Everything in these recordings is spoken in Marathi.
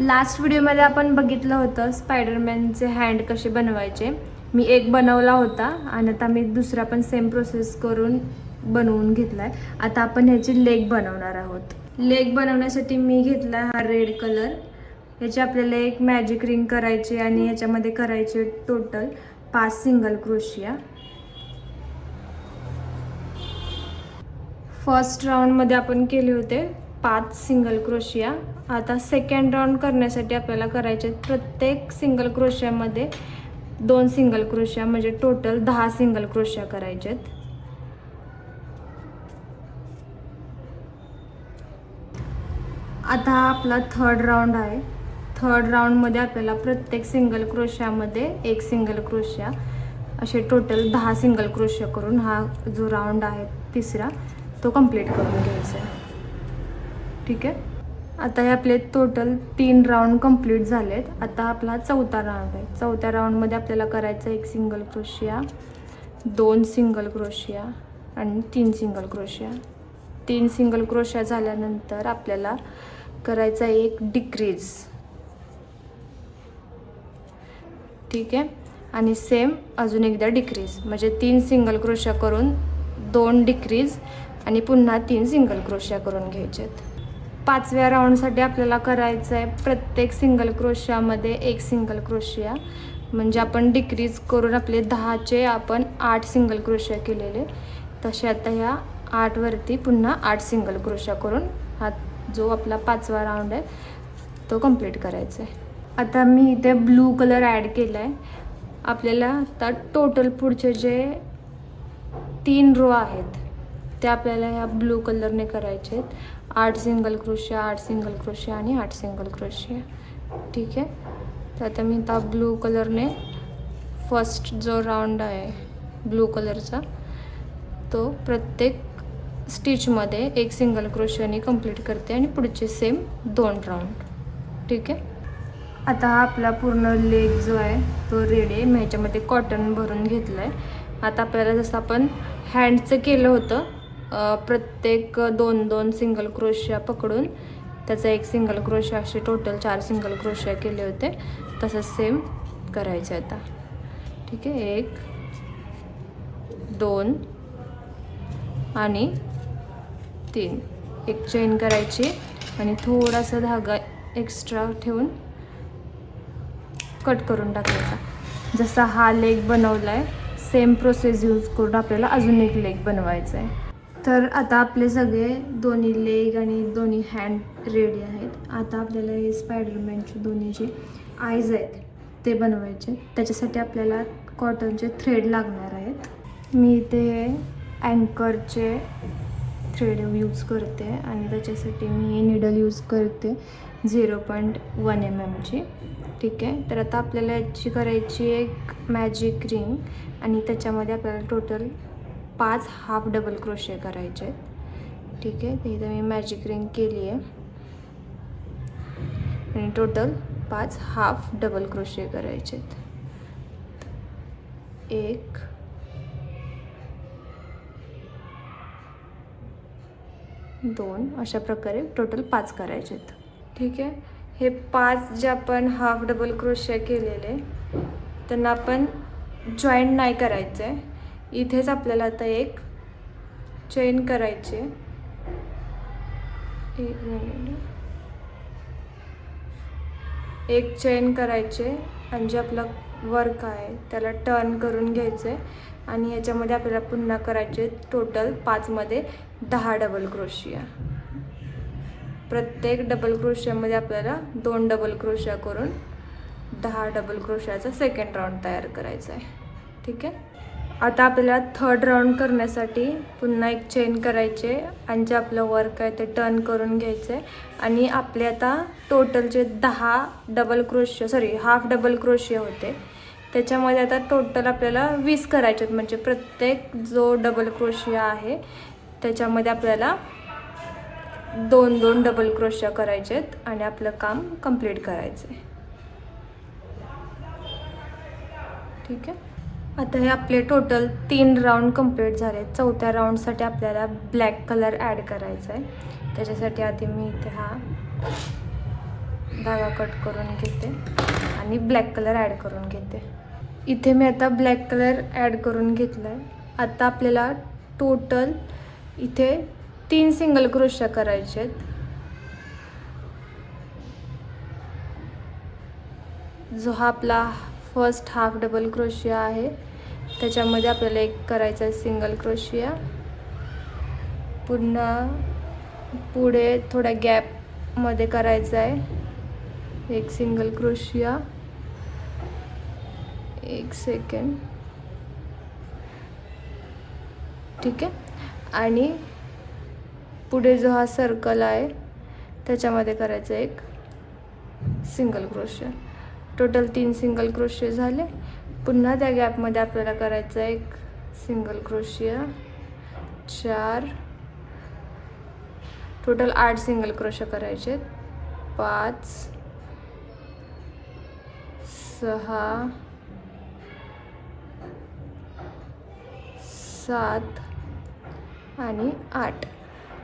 लास्ट व्हिडिओमध्ये आपण बघितलं होतं स्पायडरमॅनचे हँड कसे बनवायचे. मी एक बनवला होता आणि आता मी दुसरा पण सेम प्रोसेस करून बनवून घेतला आहे. आता आपण ह्याची लेग बनवणार आहोत. लेग बनवण्यासाठी मी घेतला हा रेड कलर. ह्याची आपल्याला एक मॅजिक रिंग करायची आणि ह्याच्यामध्ये करायचे टोटल 5 सिंगल क्रोशिया. फर्स्ट राऊंडमध्ये आपण केले होते 5 सिंगल क्रोशिया. आता सेकंड राऊंड करण्यासाठी आपल्याला करायचे प्रत्येक सिंगल क्रोशियामध्ये 2 सिंगल क्रोशिया, म्हणजे टोटल 10 सिंगल क्रोशिया करायचेत. आता हा आपला थर्ड राऊंड आहे. थर्ड राऊंडमध्ये आपल्याला प्रत्येक सिंगल क्रोशियामध्ये 1 सिंगल क्रोशिया, असे टोटल 10 सिंगल क्रोशिया करून हा जो राऊंड आहे तिसरा तो कंप्लीट करून घ्यायचा आहे. ठीक आहे. आता हे आपले टोटल 3 राऊंड कंप्लीट झालेत. आता आपला चौथा राऊंड आहे. चौथ्या राऊंडमध्ये आपल्याला करायचं 1 सिंगल क्रोशिया, 2 सिंगल क्रोशिया आणि 3 सिंगल क्रोशिया. 3 सिंगल क्रोशिया झाल्यानंतर आपल्याला करायचा एक डिक्रीज. ठीक आहे. आणि सेम अजून एकदा डिक्रीज, म्हणजे 3 सिंगल क्रोशिया करून 2 डिक्रीज आणि पुन्हा 3 सिंगल क्रोशिया करून घ्यायचेत. 5व्या राऊंडसाठी आपल्याला करायचं आहे प्रत्येक सिंगल क्रोशियामध्ये 1 सिंगल क्रोशिया, म्हणजे आपण डिक्रीज करून आपले 10चे आपण 8 सिंगल क्रोशिया केलेले, तसे आता ह्या 8 वरती पुन्हा 8 सिंगल क्रोशिया करून हा जो आपला 5वा राऊंड आहे तो कंप्लीट करायचा आहे. आता मी इथे ब्लू कलर ॲड केला आहे. आपल्याला आता टोटल पुढचे जे 3 रो आहेत ते आपल्याला ह्या ब्लू कलरने करायचे आहेत. 8 सिंगल क्रोशिया, 8 सिंगल क्रोशिया आणि 8 सिंगल क्रोशिया. ठीक आहे. तर आता मी आता ब्लू कलरने फर्स्ट जो राऊंड आहे ब्लू कलरचा तो प्रत्येक स्टिचमध्ये 1 सिंगल क्रोशियाने कंप्लीट करते आणि पुढचे सेम 2 राऊंड. ठीक आहे. आता हा आपला पूर्ण लेग जो आहे तो रेडी आहे. मी ह्याच्यामध्ये कॉटन भरून घेतलं आहे. आता आपल्याला जसं आपण हँडचं केलं होतं प्रत्येक 2-2 सिंगल क्रोशिया पकडून त्याचा 1 सिंगल क्रोशिया, असे टोटल 4 सिंगल क्रोशिया केले होते, तसंच सेम करायचं आता. ठीक आहे. 1 2 आणि 3. एक चेन करायची आणि थोडासा धागा एक्स्ट्रा ठेवून कट करून टाकायचा. जसा हा लेग बनवला आहे सेम प्रोसेस यूज करून आपल्याला अजून एक लेग बनवायचा आहे. तर आता आपले सगळे दोन्ही लेग आणि दोन्ही हँड रेडी आहेत. आता आपल्याला हे स्पायडरमॅनचे दोन्ही जे आईज आहेत ते बनवायचे. त्याच्यासाठी आपल्याला कॉटनचे थ्रेड लागणार आहेत. मी इथे अँकरचे थ्रेड यूज करते आणि त्याच्यासाठी मी निडल यूज करते 0.1 mm. ठीक आहे. तर आता आपल्याला याची करायची एक मॅजिक रिंग आणि त्याच्यामध्ये आपल्याला टोटल 5 हाफ डबल क्रोशे करायचे आहेत. ठीक आहे. तर इथं मी मॅजिक रिंग केली आहे आणि टोटल 5 हाफ डबल क्रोशे करायचे आहेत. 1 2 अशा प्रकारे टोटल 5 करायचे आहेत. ठीक आहे. हे 5 जे आपण हाफ डबल क्रोशिया केलेले त्यांना आपण जॉईंट नाही करायचं आहे. इथेच आपल्याला आता एक चेन करायचे. एक चेन करायचे आणि जे आपलं वर्क आहे त्याला टर्न करून घ्यायचं आहे आणि याच्यामध्ये आपल्याला पुन्हा करायचे टोटल 5मध्ये 10 डबल क्रोशिया. प्रत्येक डबल क्रोशियामध्ये आपल्याला 2 डबल क्रोशिया करून 10 डबल क्रोशियाचा सेकंड राऊंड तयार करायचा आहे. ठीक आहे. आता आपल्याला थर्ड राऊंड करण्यासाठी पुन्हा एक चेन करायचे आणि जे आपलं वर्क आहे ते टर्न करून घ्यायचं आहे आणि आपले आता टोटलचे 10 डबल क्रोशिया हाफ डबल क्रोशिया होते, त्याच्यामध्ये आता टोटल आपल्याला 20 करायचे आहेत. म्हणजे प्रत्येक जो डबल क्रोशिया आहे त्याच्यामध्ये आपल्याला 2-2 डबल क्रोशिया करायचे आहेत आणि आपलं काम कंप्लीट करायचं आहे. ठीक आहे. आता हे आपले टोटल 3 राऊंड कंप्लीट झाले. चौथ्या राऊंडसाठी आपल्याला ब्लॅक कलर ॲड करायचा आहे. त्याच्यासाठी आधी मी इथे हा धागा कट करून घेते आणि ब्लॅक कलर ॲड करून घेते. इथे मी आता ब्लॅक कलर ॲड करून घेतला आहे. आता आपल्याला टोटल इथे 3 सिंगल क्रोशा करायचे आहेत. जो हा आपला फर्स्ट हाफ डबल क्रोशिया आहे त्याच्यामध्ये आपल्याला एक करायचा आहे सिंगल क्रोशिया. पुन्हा पुढे थोड्या गॅपमध्ये करायचा आहे एक सिंगल क्रोशिया. एक सेकंड. ठीक आहे. आणि पुढे जो हा सर्कल आहे त्याच्यामध्ये करायचं एक सिंगल क्रोशिया. टोटल 3 सिंगल क्रोशिया झाले. पुन्हा त्या गॅपमध्ये आपल्याला करायचं एक सिंगल क्रोशिया. 4 टोटल 8 सिंगल क्रोशिया करायचे. 5 6 7 आणि 8.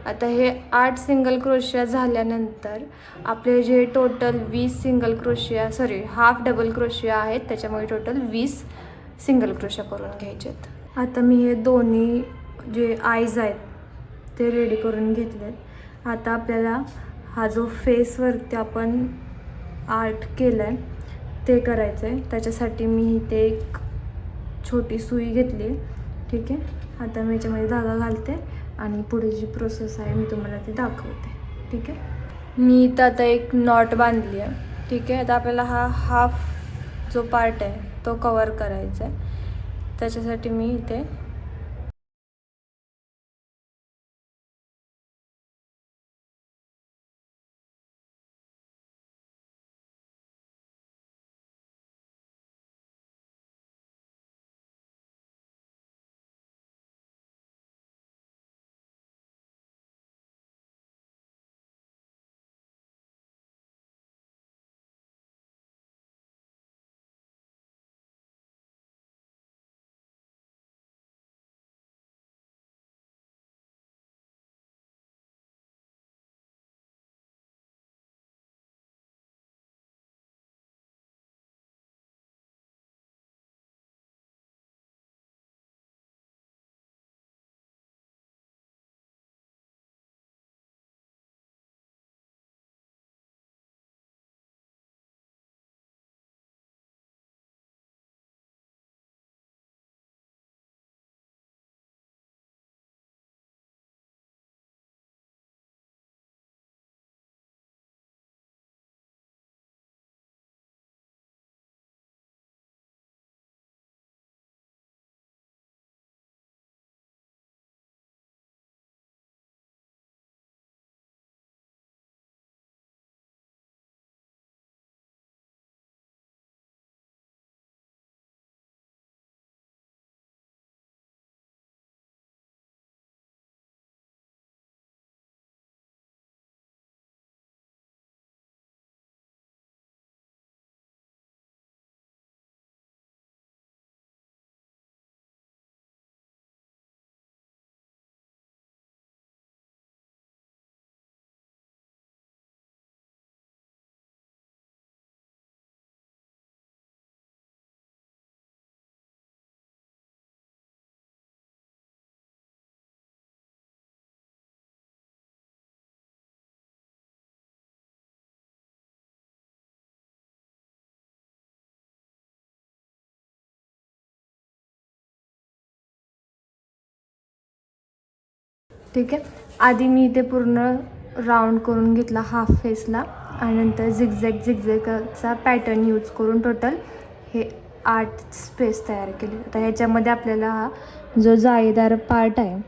आता हे 8 सिंगल क्रोशिया झाल्यानंतर आपले जे टोटल 20 सिंगल क्रोशिया हाफ डबल क्रोशिया आहेत त्याच्यामुळे टोटल 20 सिंगल क्रोशिया करून घ्यायचेत. आता मी हे दोन्ही जे आईज आहेत ते रेडी करून घेतलेत. आता आपल्याला हा जो फेसवरती आपण आर्ट केला आहे ते करायचं आहे. त्याच्यासाठी मी इथे एक छोटी सुई घेतली. ठीक आहे. आता मी याच्यामध्ये धागा घालते आणि पुढे जी प्रोसेस आहे मी तुम्हाला ती दाखवते. ठीक आहे. मी इथं आता एक नॉट बांधली आहे. ठीक आहे. आता आपल्याला हा हाफ जो पार्ट आहे तो कवर करायचा आहे. त्याच्यासाठी मी इथे ठीक आहे. आधी मी इथे पूर्ण राऊंड करून घेतला हाफ फेसला आणि नंतर झिगझॅगचा पॅटर्न यूज करून टोटल हे 8 स्पेस तयार केले. आता ह्याच्यामध्ये आपल्याला हा जो जाळीदार पार्ट आहे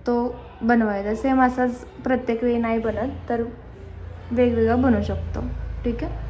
तो बनवायचा. सेम असाच प्रत्येक वेळी नाही बनत तर वेगवेगळा बनवू शकतो. ठीक आहे.